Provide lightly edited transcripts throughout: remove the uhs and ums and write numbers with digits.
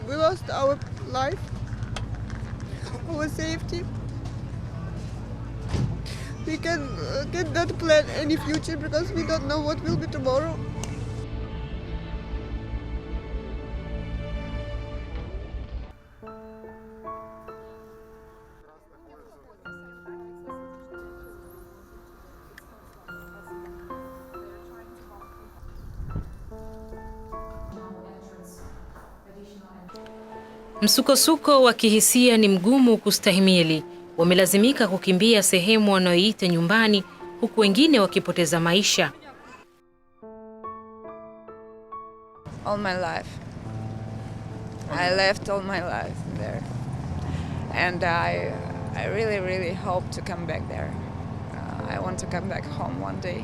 we lost our life, our safety. We cannot plan any future because we don't know what will be tomorrow. Msukosuko wa kihisia ni mgumu kustahimili. Wamelazimika kukimbia sehemu wanayoiita nyumbani, huku wengine wakipoteza maisha. All my life. I left all my life there. And I really hope to come back there. I want to come back home one day.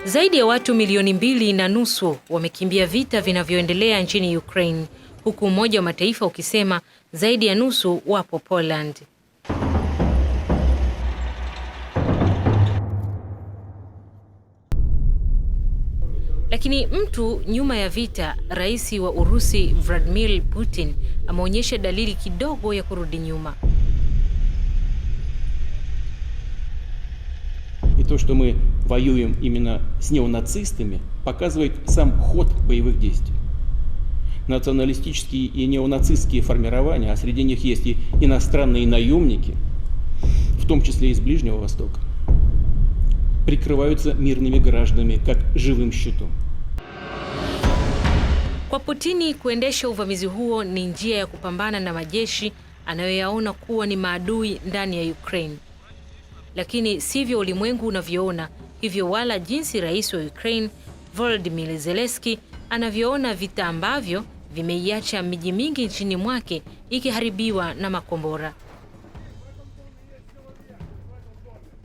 Zaidi ya watu 2.5 milioni wamekimbia vita vinavyoendelea nchini Ukraine, huku Umoja wa Mataifa ukisema zaidi ya nusu wapo Poland. Lakini mtu nyuma ya vita, Rais wa Urusi Vladimir Putin, ameonyesha dalili kidogo ya kurudi nyuma. И то, что мы воюем именно с неонацистами, показывает сам ход боевых действий. Националистические и неонацистские формирования, а среди них есть и иностранные наемники, в том числе из Ближнего Востока, прикрываются мирными гражданами как живым щитом. Kwa Putini, kuendesha uvamizi huo ni njia ya kupambana na majeshi anayoyaona kuwa ni maadui ndani ya Ukraine. Lakini sivyo ulimwengu unavyoona, hivyo wala jinsi rais wa Ukraine Volodymyr Zelensky anavyoona vita ambavyo vimeiacha miji mingi nchini mwake ikiharibiwa na makombora.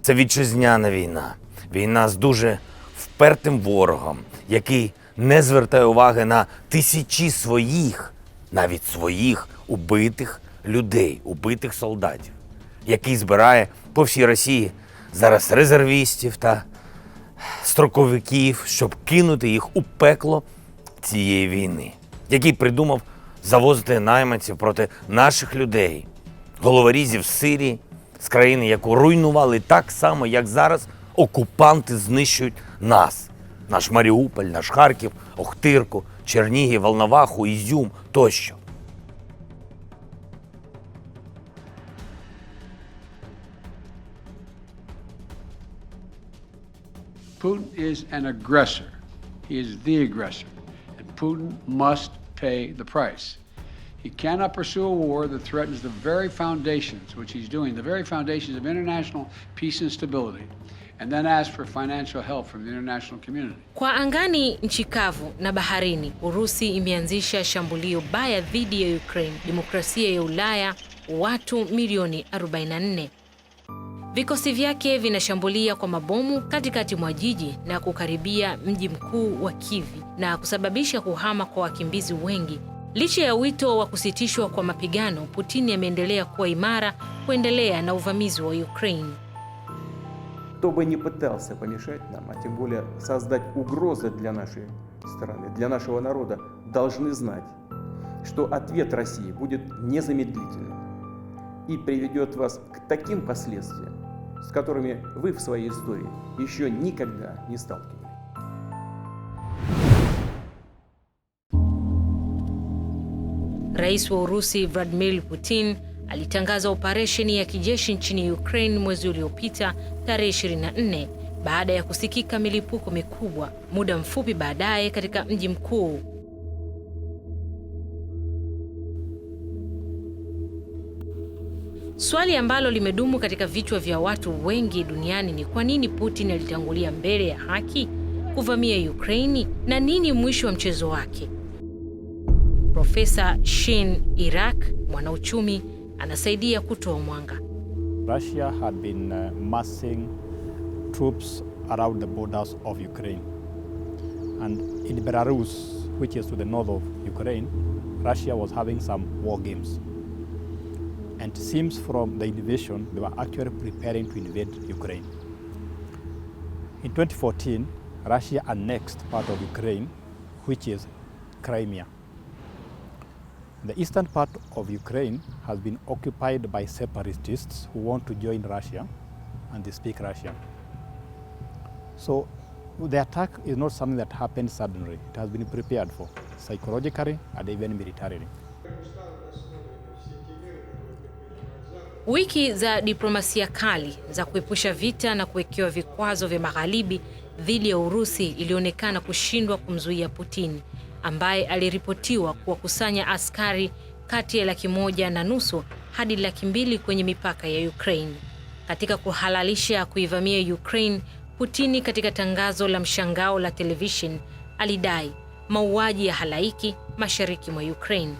Це вітчизняна війна. Війна з дуже впертим ворогом, який не звертає уваги на тисячі своїх, навіть своїх убитих людей, убитих солдатів, який збирає по всій Росії зараз резервістів та строковиків, щоб кинути їх у пекло цієї війни, який придумав завозити найманців проти наших людей, головорізів з Сирії, з країни, яку руйнували так само, як зараз окупанти знищують нас. Наш Маріуполь, наш Харків, Охтирку, Чернігів, Волноваху, Ізюм тощо. Putin is an aggressor. He is the aggressor. And Putin must pay the price. He cannot pursue a war that threatens the very foundations, which he's doing, the very foundations of international peace and stability, and then ask for financial help from the international community. Kwa angani, nchi kavu na baharini, Urusi imeanzisha shambulio baya dhidi ya Ukraine, demokrasia ya Ulaya, watu milioni 44. Vikosi vyake vinashambulia kwa mabomu katikati mwa jiji na kukaribia mji mkuu wa Kyiv na kusababisha kuhama kwa wakimbizi wengi. Licha ya wito wa kusitishwa kwa mapigano, Putin ameendelea kuwa imara kuendelea na uvamizi wa Ukraine. Кто бы ни пытался помешать нам, а тем более создать угрозы для нашей страны, для нашего народа, должны знать, что ответ России будет незамедлительным и приведет вас к таким последствиям, с которыми вы в своей истории еще никогда не сталкивались. Rais wa Urusi Vladimir Putin alitangaza operesheni ya kijeshi nchini Ukraine mwezi uliopita tarehe 24 baada ya kusikika milipuko mikubwa muda mfupi baadaye katika mji mkuu. Swali ambalo limedumu katika vichwa vya watu wengi duniani ni kwa nini Putin alitangulia mbele ya haki kuvamia Ukraine na nini mwisho wa mchezo wake? Profesa Shin Iraq, mwanauchumi, anasaidia kutoa mwanga. Russia had been massing troops around the borders of Ukraine. And in Belarus, which is to the north of Ukraine, Russia was having some war games. And it seems from the invasion, they were actually preparing to invade Ukraine. In 2014, Russia annexed part of Ukraine, which is Crimea. The eastern part of Ukraine has been occupied by separatists who want to join Russia, and they speak Russian. So the attack is not something that happened suddenly. It has been prepared for, psychologically and even militarily. Wiki za diplomasia kali za kuepusha vita na kuwekewa vikwazo vya magharibi dhidi ya Urusi ilionekana kushindwa kumzuia Putin, ambaye aliripotiwa kuwakusanya askari kati ya 150,000 hadi 200,000 kwenye mipaka ya Ukraine. Katika kuhalalisha kuivamia Ukraine, Putin katika tangazo la mshangao la television alidai mauaji ya halaiki mashariki mwa Ukraine.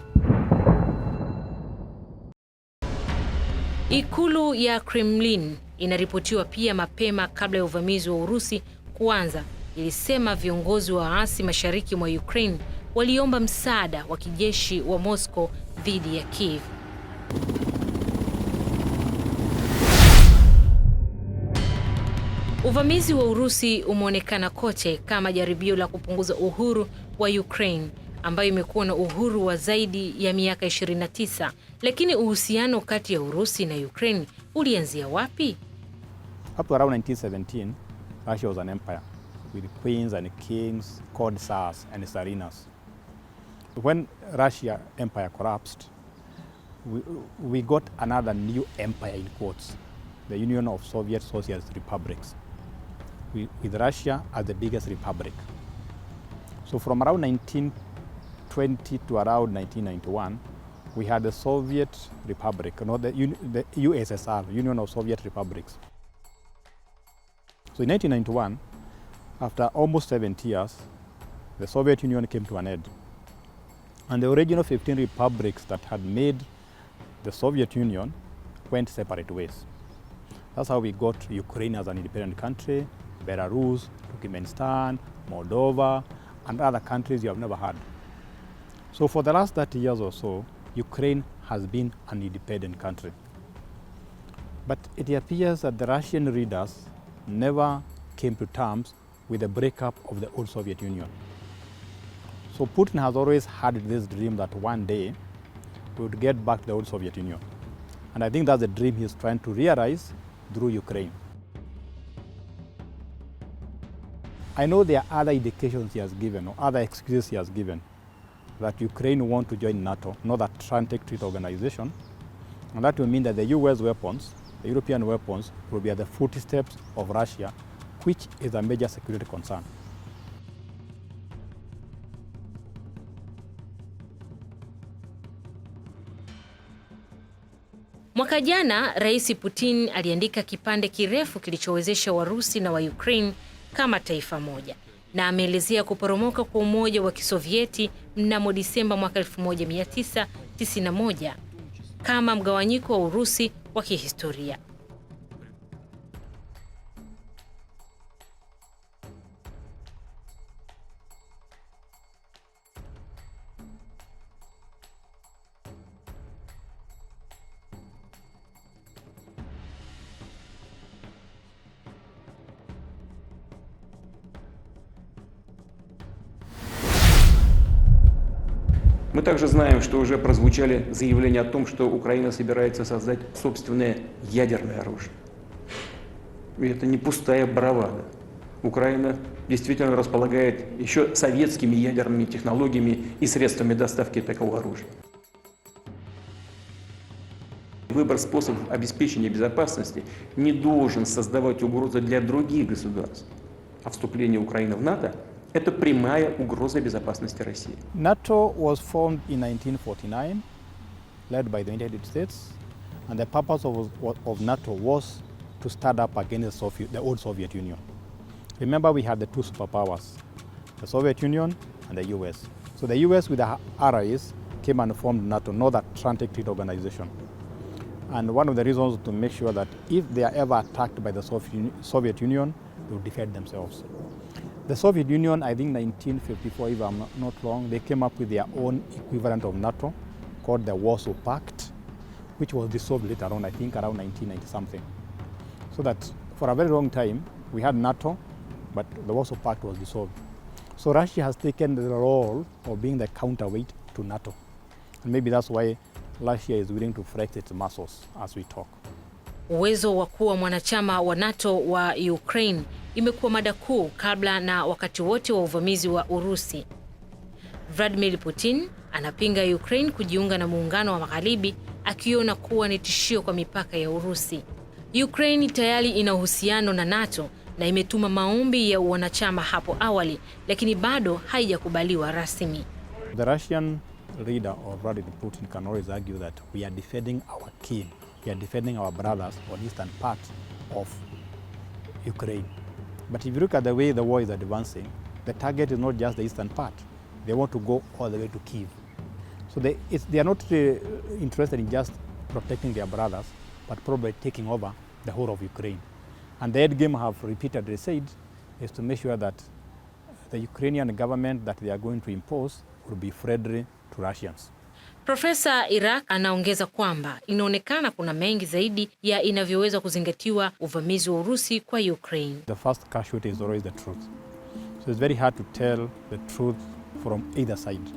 Ikulu ya Kremlin inaripotiwa pia mapema kabla ya uvamizi wa Urusi kuanza ilisema viongozi wa waasi mashariki mwa Ukraine waliomba msaada wa kijeshi wa Moscow dhidi ya Kiev. Uvamizi wa Urusi umeonekana kote kama jaribio la kupunguza uhuru wa Ukraine, ambayo imekuwa na uhuru wa zaidi ya miaka 29. Lakini uhusiano kati ya Urusi na Ukraine ulianzia wapi? Up to around 1917, Russia was an empire with queens and kings called Tsars and Tsarinas. When Russia empire collapsed, we got another new empire in quotes, the Union of Soviet Socialist Republics, with Russia as the biggest republic. So from around 1920 to around 1991, we had the Soviet Republic, the USSR, Union of Soviet Republics. So in 1991, after almost 70 years, the Soviet Union came to an end. And the original 15 republics that had made the Soviet Union went separate ways. That's how we got Ukraine as an independent country, Belarus, Turkmenistan, Moldova, and other countries you have never heard. So for the last 30 years or so, Ukraine has been an independent country. But it appears that the Russian leaders never came to terms with the breakup of the old Soviet Union. So Putin has always had this dream that one day we would get back the old Soviet Union. And I think that's the dream he's trying to realize through Ukraine. I know there are other indications he has given or other excuses he has given that Ukraine want to join NATO, not the Atlantic Treaty Organization. And that will mean that the US weapons, the European weapons, will be at the footsteps of Russia, which is a major security concern. Mwaka jana, Rais Putin aliandika kipande kirefu kilichowezesha Warusi na wa Ukraine kama taifa moja, na ameelezea kuporomoka kwa umoja wa Kisovieti mnamo Disemba mwaka 1991 kama mgawanyiko wa Urusi wa kihistoria. Мы также знаем, что уже прозвучали заявления о том, что Украина собирается создать собственное ядерное оружие. И это не пустая бравада. Украина действительно располагает еще советскими ядерными технологиями и средствами доставки такого оружия. Выбор способов обеспечения безопасности не должен создавать угрозы для других государств. А вступление Украины в НАТО – это прямая угроза безопасности России. NATO was formed in 1949, led by the United States, and the purpose of NATO was to stand up against the old Soviet Union. Remember, we had the two superpowers, the Soviet Union and the US. So the US with the allies came and formed NATO, not the Atlantic Treaty Organization. And one of the reasons to make sure that if they are ever attacked by the Soviet Union, they will defend themselves. The Soviet Union, I think 1954, if I'm not wrong, they came up with their own equivalent of NATO called the Warsaw Pact, which was dissolved later on, I think around 1990 something. So that for a very long time, we had NATO, but the Warsaw Pact was dissolved. So Russia has taken the role of being the counterweight to NATO. And maybe that's why Russia is willing to flex its muscles as we talk. Uwezo wa kuwa mwanachama wa NATO wa Ukraine imekuwa mada kuu kabla na wakati wote wa uvamizi wa Urusi. Vladimir Putin anapinga Ukraine kujiunga na muungano wa Magharibi, akiona kuwa ni tishio kwa mipaka ya Urusi. Ukraine tayari ina uhusiano na NATO na imetuma maombi ya wanachama hapo awali, lakini bado haijakubaliwa rasmi. The Russian leader of Vladimir Putin can always argue that we are defending our king, we are defending our brothers on the eastern part of Ukraine. But if you look at the way the war is advancing, the target is not just the eastern part. They want to go all the way to Kyiv. So they are not interested in just protecting their brothers, but probably taking over the whole of Ukraine. And the end game, have repeatedly said, is to make sure that the Ukrainian government that they are going to impose will be friendly to Russians. Profesa Iraq anaongeza kwamba inaonekana kuna mengi zaidi ya inavyoweza kuzingatiwa uvamizi wa Urusi kwa Ukraine. The first casualty is always the truth. So it's very hard to tell the truth from either side.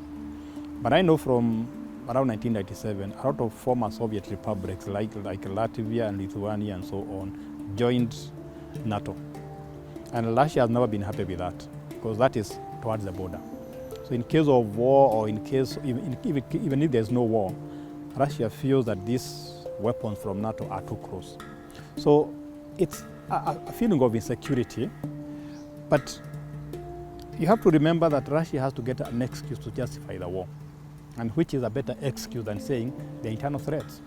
But I know from around 1997, a lot of former Soviet republics like Latvia and Lithuania and so on joined NATO. And Russia has never been happy with that, because that is towards the border. So in case of war, or in case, even if there's no war, Russia feels that these weapons from NATO are too close. So it's a feeling of insecurity, but you have to remember that Russia has to get an excuse to justify the war, and which is a better excuse than saying the internal threats.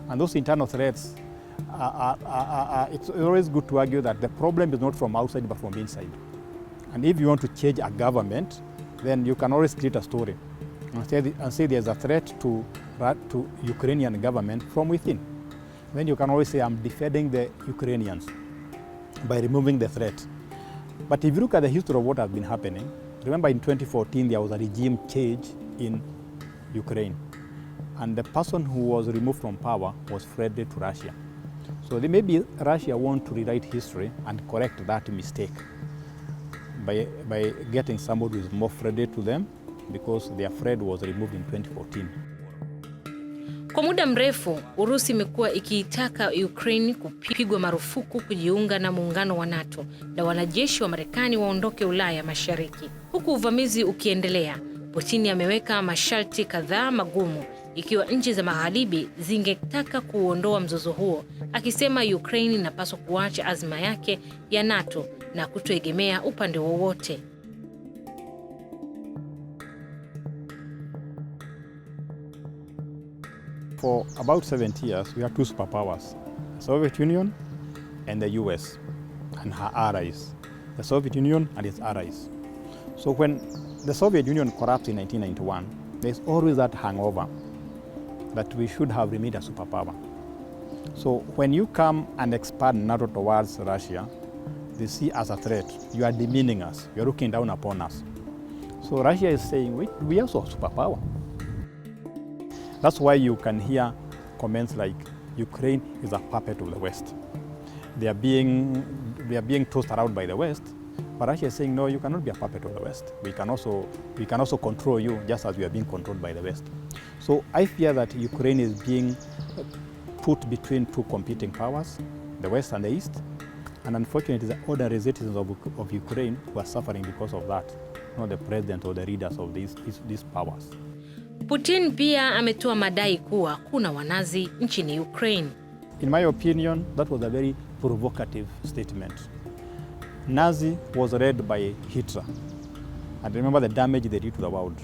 And those internal threats, it's always good to argue that the problem is not from outside but from inside. And if you want to change a government, then you can always create a story and say there's a threat to Ukrainian government from within. Then you can always say, I'm defending the Ukrainians by removing the threat. But if you look at the history of what has been happening, remember in 2014 there was a regime change in Ukraine. And the person who was removed from power was friendly to Russia. So maybe Russia wants to rewrite history and correct that mistake by getting somebody who is more friendly to them, because their friend was removed in 2014. Kwa muda mrefu, Urusi imekuwa ikiitaka Ukraine kupigwa marufuku kujiunga na muungano wa NATO na wanajeshi wa Marekani waondoke Ulaya Mashariki. Huku uvamizi ukiendelea, Putin ameweka masharti kadhaa magumu ikiwa nchi za Magharibi zingetaka kuondoa mzozo huo, akisema Ukraine inapaswa kuacha azma yake ya NATO na kutoegemea upande wowote. For about 70 years, we had two superpowers, the Soviet Union and the US and her allies. The Soviet Union and its allies. So when the Soviet Union collapsed in 1991, there's always that hangover that we should have remained a superpower. So when you come and expand NATO towards Russia, they see as a threat. You are demeaning us. You are looking down upon us. So Russia is saying, we are also a superpower. That's why you can hear comments like, Ukraine is a puppet of the West. They are being tossed around by the West, but Russia is saying, no, you cannot be a puppet of the West. We can also control you just as we are being controlled by the West. So I fear that Ukraine is being put between two competing powers, the West and the East, and unfortunately the ordinary citizens of Ukraine who are suffering because of that, not the president or the leaders of these powers. Putin pia ametoa madai kuwa kuna wanazi nchini Ukraine. In my opinion, that was a very provocative statement. Nazi was led by Hitler. And remember the damage they did to the World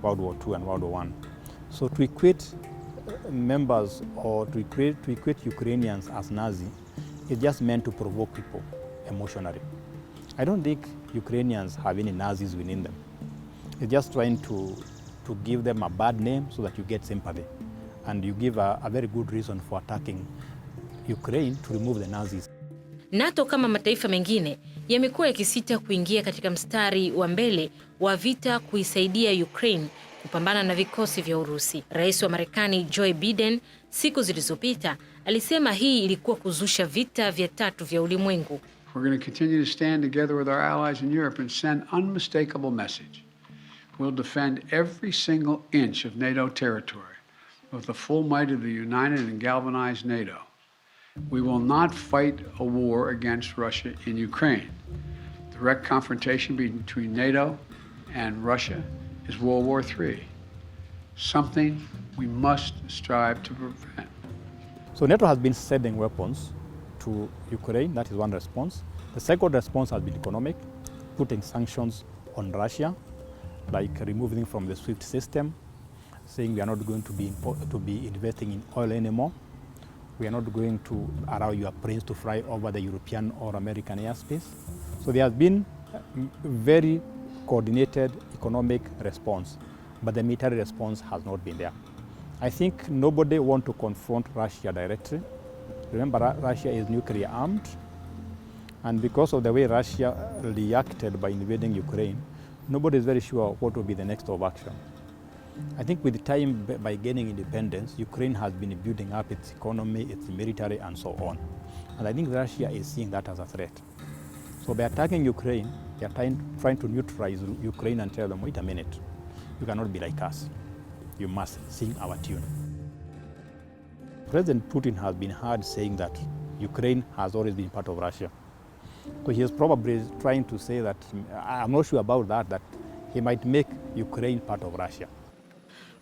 War II and World War I. So to equate members or to equate Ukrainians as Nazi is just meant to provoke people emotionally. I don't think Ukrainians have any Nazis within them. It's just trying to give them a bad name so that you get sympathy. And you give a very good reason for attacking Ukraine to remove the Nazis. NATO kama mataifa mengine yamekuwa yakisita kuingia katika mstari wa mbele wa vita kuisaidia Ukraine kupambana na vikosi vya Urusi. Rais wa Marekani Joe Biden siku zilizopita alisema hii ilikuwa kuzusha vita vya tatu vya ulimwengu. We're going to continue to stand together with our allies in Europe and send unmistakable message. We'll defend every single inch of NATO territory with the full might of the united and galvanized NATO. We will not fight a war against Russia in Ukraine. Direct confrontation between NATO and Russia is World War III, something we must strive to prevent. So NATO has been sending weapons to Ukraine. That is one response. The second response has been economic, putting sanctions on Russia, like removing them from the SWIFT system, saying we are not going to be investing in oil anymore. We are not going to allow your planes to fly over the European or American airspace. So there has been a very coordinated economic response, but the military response has not been there. I think nobody wants to confront Russia directly. Remember, Russia is nuclear armed, and because of the way Russia reacted by invading Ukraine, nobody is very sure what will be the next of action. I think with time, by gaining independence, Ukraine has been building up its economy, its military, and so on. And I think Russia is seeing that as a threat. So by attacking Ukraine, they are trying to neutralize Ukraine and tell them, wait a minute, you cannot be like us. You must sing our tune. President Putin has been heard saying that Ukraine has always been part of Russia. So he is probably trying to say that, I'm not sure about that he might make Ukraine part of Russia.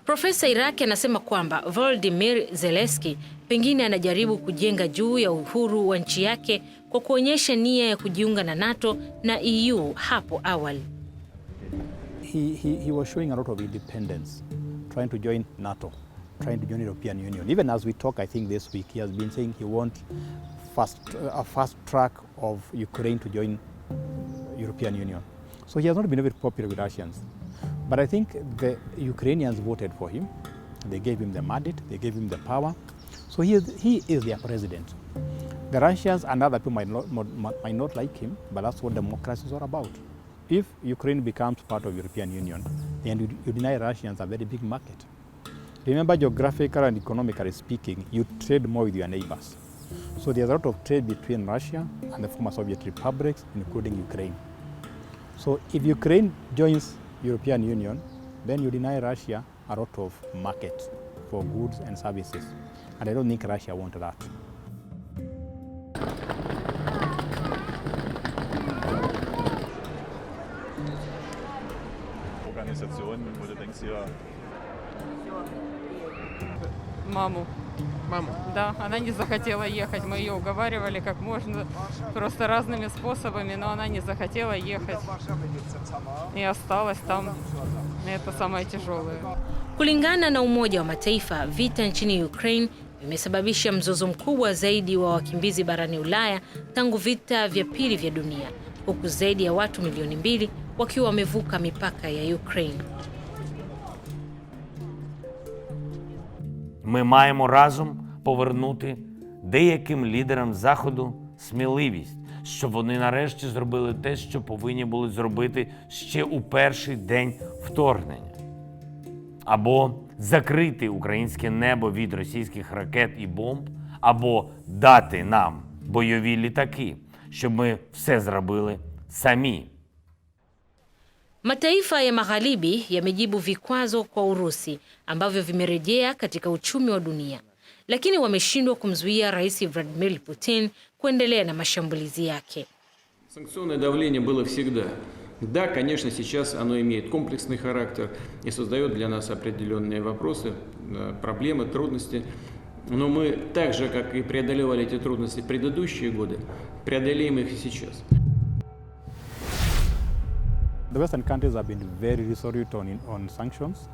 Profesa Iraki anasema kwamba Volodymyr Zelensky pengine anajaribu kujenga juu ya uhuru wa nchi yake kwa kuonyesha nia ya kujiunga na NATO na EU hapo awali. He was showing a lot of independence, trying to join NATO, trying to join the European Union. Even as we talk, I think this week, he has been saying he wants a fast track of Ukraine to join European Union. So he has not been very popular with Russians. But I think the Ukrainians voted for him. They gave him the mandate, they gave him the power. So he is their president. The Russians and other people might not like him, but that's what democracy is all about. If Ukraine becomes part of the European Union, then you deny Russians a very big market. Remember, geographically and economically speaking, you trade more with your neighbors. So there's a lot of trade between Russia and the former Soviet republics, including Ukraine. So if Ukraine joins European Union, then you deny Russia a lot of market for goods and services. And I don't think Russia wants that. Organisation, wo du denkst, ja. Маму. Маму? Да, она не захотела ехать. Мы ее уговаривали как можно, просто разными способами, но она не захотела ехать. И осталась там. Это самое тяжелое. Kulingana na Umoja wa Mataifa, vita nchini Ukraine vimesababisha mzozo mkubwa zaidi wa wakimbizi barani Ulaya tangu vita vya pili vya dunia, huku zaidi ya watu milioni 2 wakiwa wamevuka mipaka ya Ukraine. Ми маємо разом повернути деяким лідерам Заходу сміливість, щоб вони нарешті зробили те, що повинні були зробити ще у перший день вторгнення. Або закрити українське небо від російських ракет і бомб, або дати нам бойові літаки, щоб ми все зробили самі. Mataifa ya Magharibi yamejibu vikwazo kwa Urusi ambavyo vimerejea katika uchumi wa dunia, lakini wameshindwa kumzuia Rais Vladimir Putin kuendelea na mashambulizi yake. Санкционное давление было всегда. Да, конечно, сейчас оно имеет комплексный характер и создает для нас определенные вопросы, проблемы, трудности. Но мы так же, как и преодолевали эти трудности в предыдущие годы, преодолеем их и сейчас. The Western countries have been very resolute on sanctions,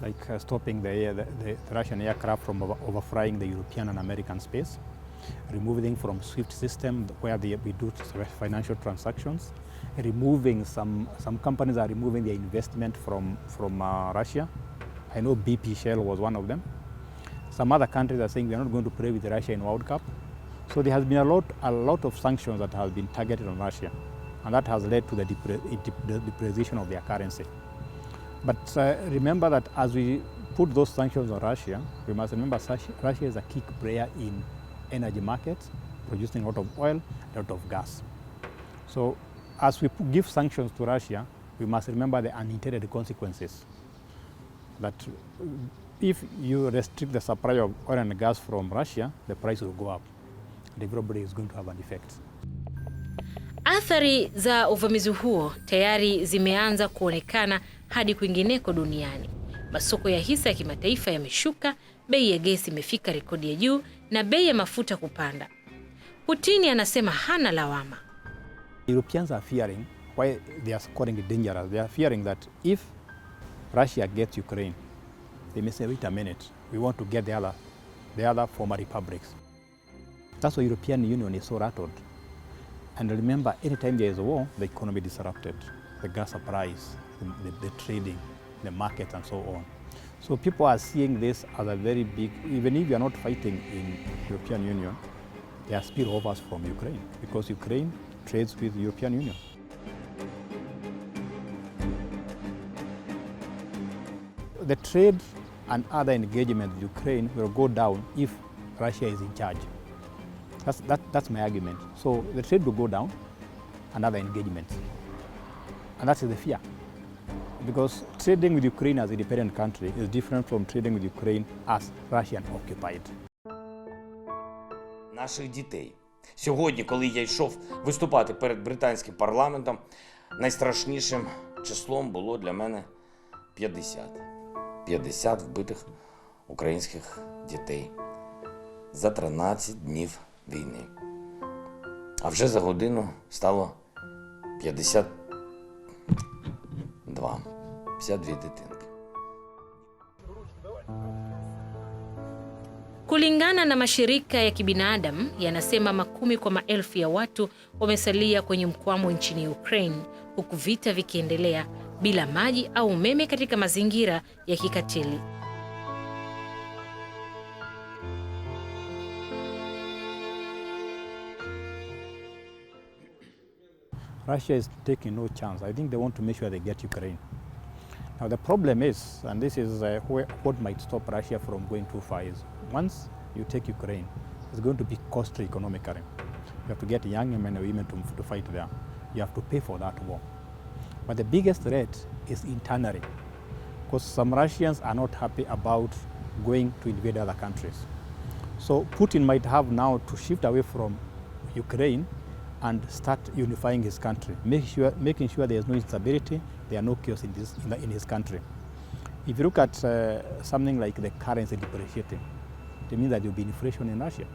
like stopping the Russian aircraft from overflying the European and American space, removing them from SWIFT system where we do financial transactions, removing some companies are removing their investment from Russia. I know BP Shell was one of them. Some other countries are saying we are not going to play with Russia in World Cup. So there has been a lot of sanctions that have been targeted on Russia, and that has led to the depreciation of their currency. But remember that as we put those sanctions on Russia, we must remember Russia is a key player in energy markets, producing a lot of oil, a lot of gas. So as we give sanctions to Russia, we must remember the unintended consequences. That if you restrict the supply of oil and gas from Russia, the price will go up. And everybody is going to have an effect. Athari za uvamizi huo tayari zimeanza kuonekana hadi kwingineko duniani. Masoko ya hisa ya kimataifa yameshuka, bei ya gesi imefika rekodi ya juu na bei ya mafuta kupanda. Putin anasema hana lawama. Europeans are fearing why they are calling it dangerous. They are fearing that if Russia gets Ukraine, they may say, wait a minute, we want to get the other former republics. That's why the European Union is so rattled. And remember, anytime there is a war, the economy is disrupted. The gas supplies, the trading, the market, and so on. So people are seeing this as a very big, even if you are not fighting in the European Union, there are spillovers from Ukraine, because Ukraine trades with the European Union. The trade and other engagement with Ukraine will go down if Russia is in charge. That's my argument. So the trade will go down and other engagements. And that is the fear. Because trading with Ukraine as an independent country is different from trading with Ukraine as Russian occupied. Наших дітей. Сьогодні, коли я йшов виступати перед британським парламентом, найстрашнішим числом було для мене 50. 50 вбитих українських дітей за 13 днів війни. А вже за годину стало 52 дитинки. Kulingana na mashirika ya kibinadamu yanasema makumi kwa maelfu ya watu wamesalia kwenye mkwamo nchini Ukraine, huku vita vikiendelea bila maji au umeme katika mazingira ya kikatili. Russia is taking no chance. I think they want to make sure they get Ukraine. Now the problem is, and this is what might stop Russia from going too far, is once you take Ukraine, it's going to be costly economically. You have to get young men and women to fight there. You have to pay for that war. But the biggest threat is internally, because some Russians are not happy about going to invade other countries. So Putin might have now to shift away from Ukraine and start unifying his country, making sure there is no instability, there are no chaos in his country. If you look at something like the currency depreciating, it means that there will be inflation in Russia.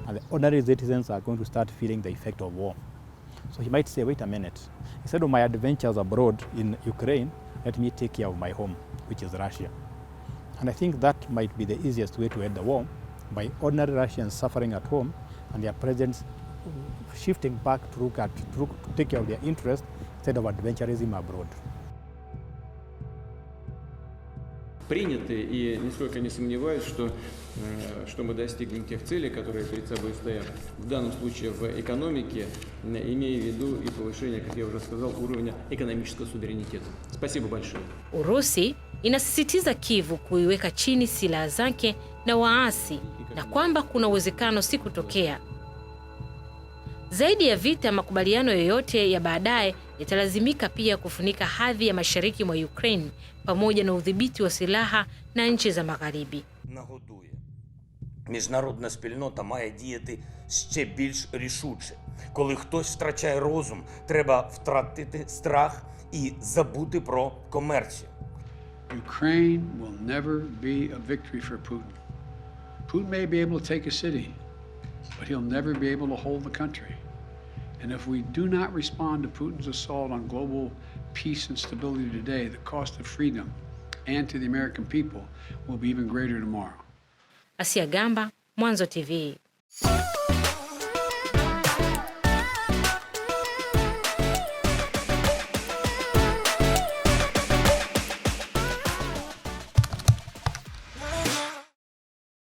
And the ordinary citizens are going to start feeling the effect of war. So he might say, wait a minute, instead of my adventures abroad in Ukraine, let me take care of my home, which is Russia. And I think that might be the easiest way to end the war, by ordinary Russians suffering at home and their presidents shifting back to take care of their interests instead of adventurism abroad. Приняты, и нисколько не сомневаюсь, что мы достигнем тех целей, которые перед собой стоят. В данном случае в экономике, имея в виду и повышение, как я уже сказал, уровня экономического суверенитета. Спасибо большое. Urusi inasisitiza Kyiv kuiweka chini silaha zake na waasi, na kwamba kuna uwezekano si kutokea. Zaidi ya vita, makubaliano yoyote ya baadaye yatalazimika pia kufunika hadhi ya mashariki mwa Ukraine pamoja na udhibiti wa silaha na nchi za magharibi. Нагодує. Міжнародна спільнота має діяти ще більш рішуче. Коли хтось втрачає розум, треба втратити страх і забути про комерцію. Ukraine will never be a victory for Putin. Putin may be able to take a city, but he'll never be able to hold the country. And if we do not respond to Putin's assault on global peace and stability today, the cost of freedom and to the American people will be even greater tomorrow. Asia Gamba, Mwanzo TV.